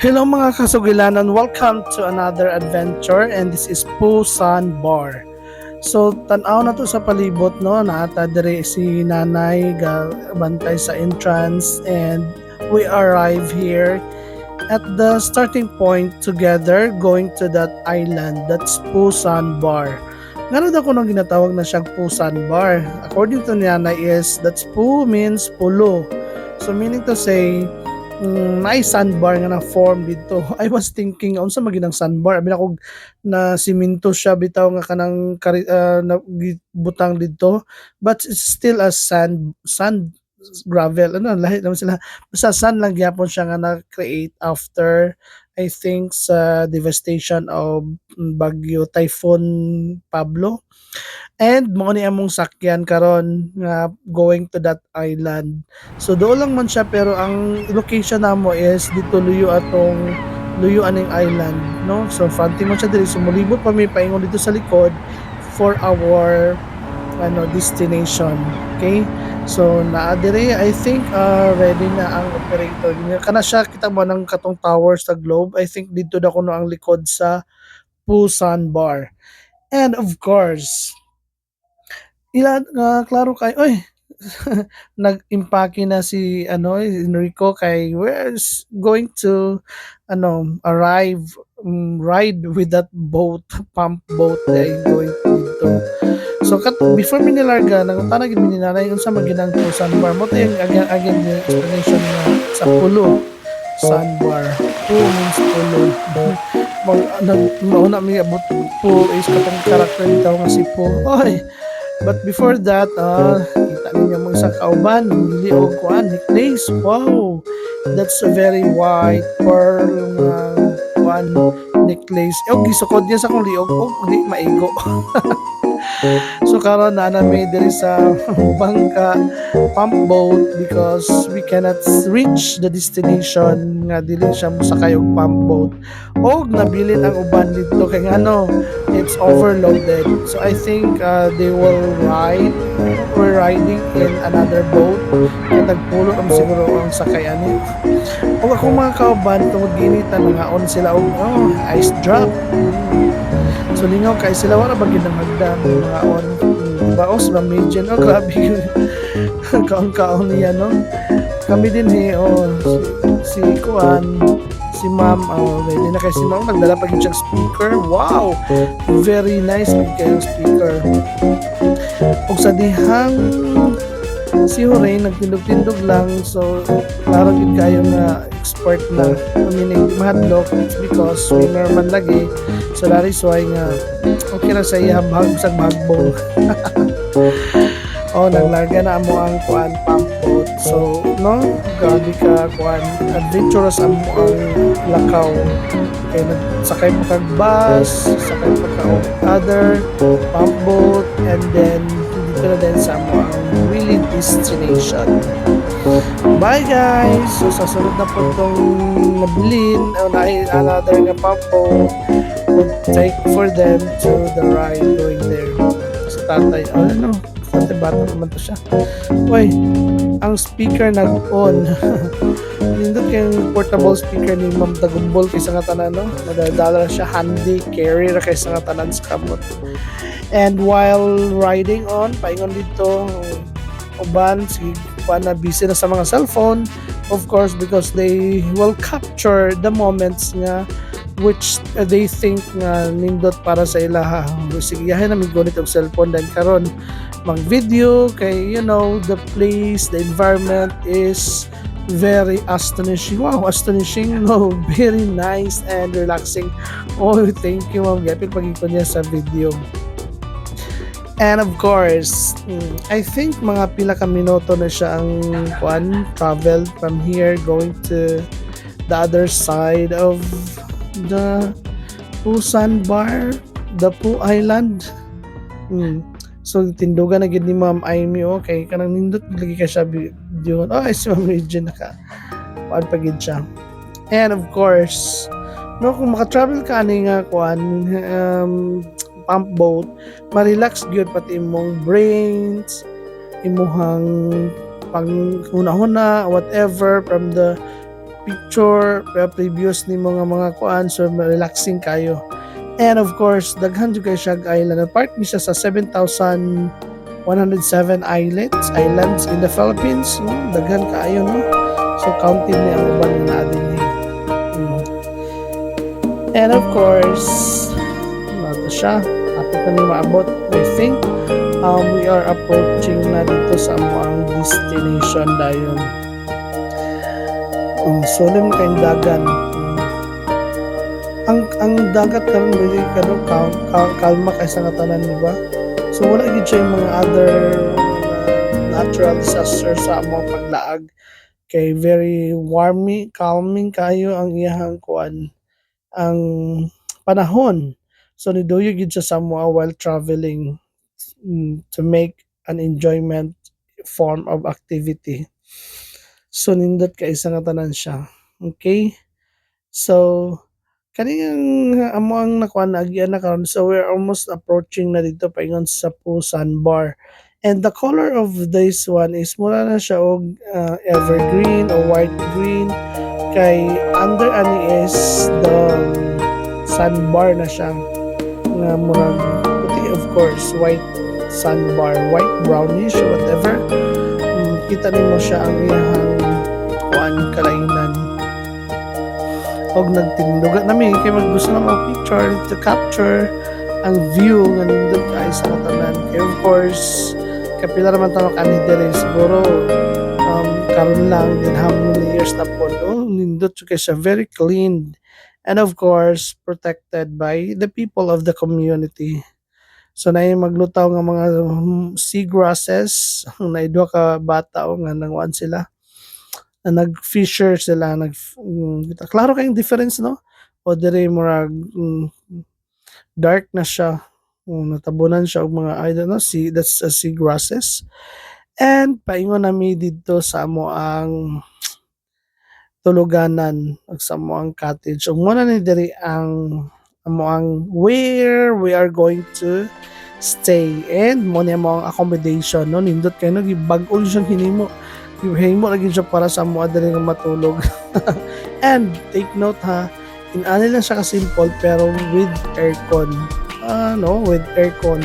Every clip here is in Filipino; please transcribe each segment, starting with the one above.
Hello mga kasugilanan, welcome to another adventure and this is Pusan Bar. So tanaw na to sa palibot no, naata diri si nanay bantay sa entrance and we arrive here at the starting point together going to that island, that's Pusan Bar. Nga ako nung ginatawag na siyang Pusan Bar. According to nanay is that's Pu means pulo. So meaning to say may sandbar nga na form dito. I was thinking unsa maginang sandbar abi ako na simento siya bitaw nga kanang butang dito, but it's still a sand gravel ano lahi naman sila, basta sand lang gyapon siya nga na-create after I think sa devastation of Bagyo Typhoon Pablo. And mo ni among sakyan karon nga going to that island. So doon lang man siya pero ang location namo is dito luyo aning island, no? So fronting mo siya diri sumulibot pa mi paingon dito sa likod for our destination. Okay? So naa diri I think ready na ang operator. Kana siya kita mo ng katong tower sa Globe. I think dito na kuno ang likod sa Busan Bar. And of course, klaro kay oy nag-impake na si Enrico kay where's going to arrive ride with that boat pump boat na going dito. So before mi nilarga nangutana gid mi ni nanay unsa man ginang sandbar mo yung again the explanation na sa pulo sandbar. Pu means pulo. Mauna mi abot po is katong karakter nito nga si Po. Oy, but before that, kita ninyo mga sa kauban, hindi o kuan, necklace. Wow, that's a very white pearl kuan necklace. Gisukod niya sa kong liog, di maigo. So karon na nami diri sa bangka pump boat because we cannot reach the destination nga dili siya mosakay og pump boat. Og nabilin ang uban dito kay ano, it's overloaded. So I think they will ride we're riding in another boat kaya nagpulo ang siguro ang sakay ani. Og ako mga kauban tungod ginitan nga on sila og ice drop. So lingaw kay sila wala ba gid hagdan mga on baos ba medyo no grabe kaon niya no. Kami din si Kuan si ma'am ready na kay si ma'am nagdala pa gyud siyang speaker. Wow, very nice kay speaker. Og sa dihang si Jorey nagtindog-tindog lang so klaro gid kayo nga expert na meaning mahadlok. It's because swimmer man lagi so that is why nga okay na sa iya bahag sa bagbong. Naglarga na mo ang kuan pump boat. So no grabe ka kuan adventurous ang lakaw kay nagsakay mo kag bus, sakay mo kag other pump boat and then dito na din sa mo ang really destination. Bye guys! So sa sunod na po itong nabilin another nga pump boat would take for them to the ride going there. Sa tatay, tatay bata naman to siya. Uy, ang speaker nag-on. Nindot kayong portable speaker ni Ma'am Tagumbol kaysa nga tanan, no? Nadadala siya handy carry ra kaysa nga tanan sa kamot. And while riding on, paingon dito, uban, si na busy na sa mga cellphone, of course, because they will capture the moments nga which they think nga nindot para sa ilaha. Sige, yahay na migo nitong cellphone then karon mag-video kay the place, the environment is very astonishing. Wow, astonishing. No, very nice and relaxing. Thank you ma'am. Gapit pagikon niya sa video. And of course, I think mga pila ka minuto na siya ang travel from here going to the other side of the Busan Bar, the Phu Island. So tindugan na gid ni Ma'am Amy okay kanang nindot lagi ka siya video. Si Ma'am Regine naka pagid siya. And of course, no kung maka-travel ka ani nga pump boat, ma-relax gyud pati imong brains, imuhang pang huna-huna whatever from the picture previous ni mga kuan, so relaxing kayo. And of course, daghan jud kay siya island. Part ni siya sa 7,107 islands in the Philippines. Daghan kaayo, no? So counted ni ang uban nga naa dinhi. Mm. And of course, nato siya. Kapit na ni maabot. I think we are approaching na dito sa amuang destination dayon. Sulim kayong dagan. Ang dagat karon really kalma kaysa nga tanan, di ba? So wala gid siya yung mga other natural disaster sa among paglaag, kay very calming kayo ang iyahang kuan, ang panahon. So niduyo gid siya sa mga while traveling, to make an enjoyment form of activity. So nindot kay isa nga tanan siya. Okay? So kaning amo ang nakuan na agian na karon, so we're almost approaching na dito paingon sa Pusan Bar. And the color of this one is mura na siya og evergreen or white green, kay under ani is the sandbar na siya nga murag puti, of course white sandbar, white brownish or whatever. Kita nimo siya ang iyang kuan kalainan, og nagtinduga nami kay gusto na mo picture to capture ang view nga nindot kay sa katanan. Kay of course kapila naman tayo kani dere siguro karon lang din how many years na po, nindot kay siya, very clean, and of course protected by the people of the community. So na yung maglutaw nga mga seagrasses na duha ka bata o nga nangwan sila na nag-fisher sila, klaro kayong difference, no? O dire murag dark na siya. Natabunan siya og mga, I don't know, that's a seagrasses. And paingon nami dito sa amo ang tuluganan ug sa amo ang cottage. Ug muna ni diri ang amo ang where we are going to stay, and mo ni mo ang accommodation, no? Nindot kay no gibag-o siyang hinimo. Himo lagi siya para sa mo diri nga matulog. And take note ha, in-ani lang siya ka simple pero with aircon. No, with aircon.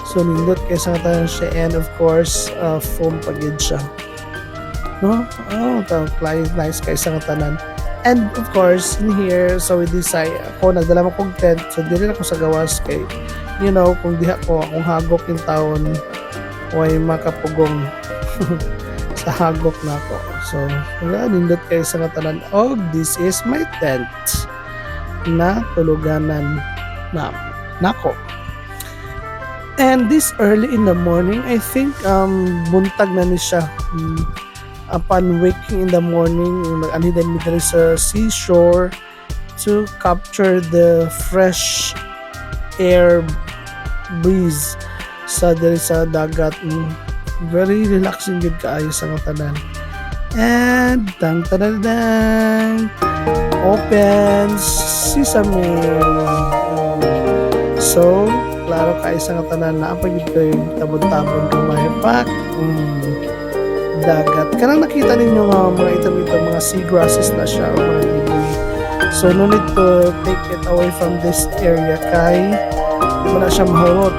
So nindot kay sa tanan siya, and of course foam pagid siya. No? Nice kay sa tanan. And of course in here, so we decide ako nagdala mo kong tent, so dili ako sa gawas kay kung diha ko akong hagok yung taon way makapugong sa hagok na ako. So nindot kay sa tanan. Oh, this is my tent na tuluganan na nako. And this early in the morning, I think buntag na ni siya. Upon waking in the morning, nag-anhidan mi diri sa seashore to capture the fresh air breeze sa diri sa dagat. Very relaxing gud kaayo sa tanan. And tang open sesame. So klaro kay sa tanan na pa gid kay tabon-tabon kamay pak dagat. Kanang nakita ninyo nga mga ito mga seagrasses na siya o mga liboy. So no need to take it away from this area kay wala siya mahurot.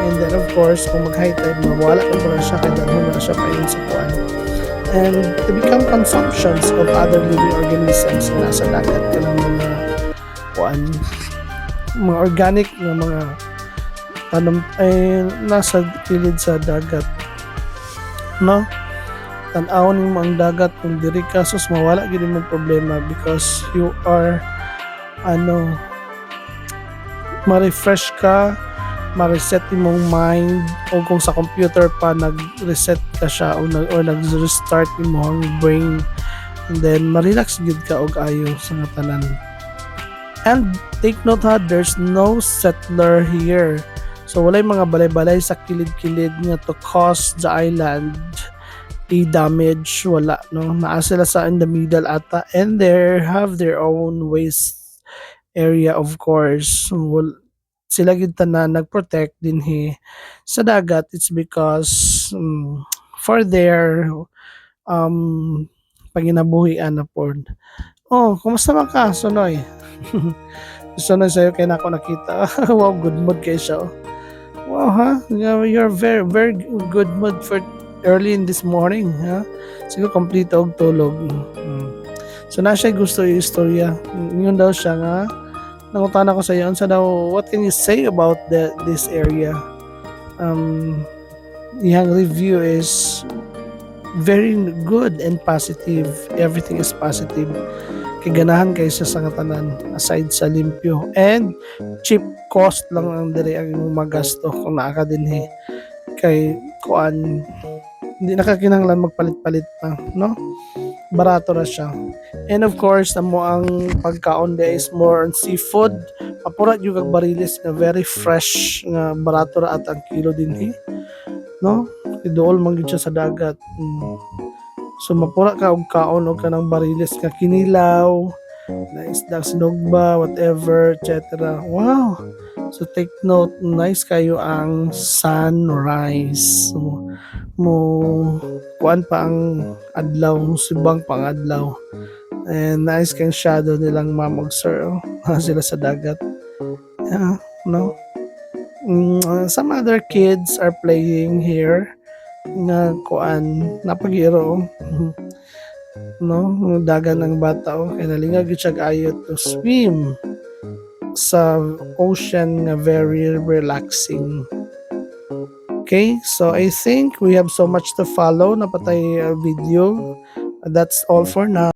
And then of course kung mag high tide mawala na siya kay dahon na siya payon sa kuan. And to become consumptions of other living organisms na nasa dagat, kanang mga kuan, mga organic na mga tanam ay nasa kilid sa dagat, no? Tan-aw ning ang dagat kung diri ka, sus mawala gid mo problema because you are ma-refresh ka, ma-reset imong mind, o kung sa computer pa nag-reset ka siya or nag-restart imong brain, and then ma-relax gid ka og ayo sa nga tanan. And take note ha, there's no settler here. So walay mga balay-balay sa kilid-kilid nga to cause the island damage, wala, no? Naa sila sa in the middle ata, and they have their own waste area, of course. Sila gid tanan nag-protect dinhi sa dagat. It's because for their panginabuhian na pod. Oh, kumusta man ka, Sonoy? Sonoy sa'yo kay nako nakita. Wow, good mood kay siya. Oh. Wow, ha? You're very, very good mood for early in this morning, ha? Siguro complete og tulog. So, na siya gusto yung istorya. Yun daw siya nga. Nangutan ako sa iyo. Sa daw, what can you say about this area? Iyang review is very good and positive. Everything is positive. Kiganahan kaysa sa katanan aside sa limpyo and cheap cost lang ang dire ang magasto kung naa ka dinhi kay kuan hindi nakakinahanglan magpalit-palit pa no barato ra siya and of course amo ang pagkaon there is more on seafood papurat yung kag bariles nga very fresh nga barato ra at ang kilo dinhi no iduol man gyud siya sa dagat. So mapura ka og kaon og kanang bariles nga kinilaw, na isda sinugba, whatever, etc. Wow! So take note, nice kayo ang sunrise. Mo kuan pa ang adlaw, subang pang adlaw. And nice kang shadow nilang mom og sir. Oh. Sila sa dagat. Yeah, no? Some other kids are playing here nga kuan napagiro no dagan ng bata kay nalingag gyud siya ayo to swim sa ocean nga very relaxing. Okay, so I think we have so much to follow na patay video. That's all for now.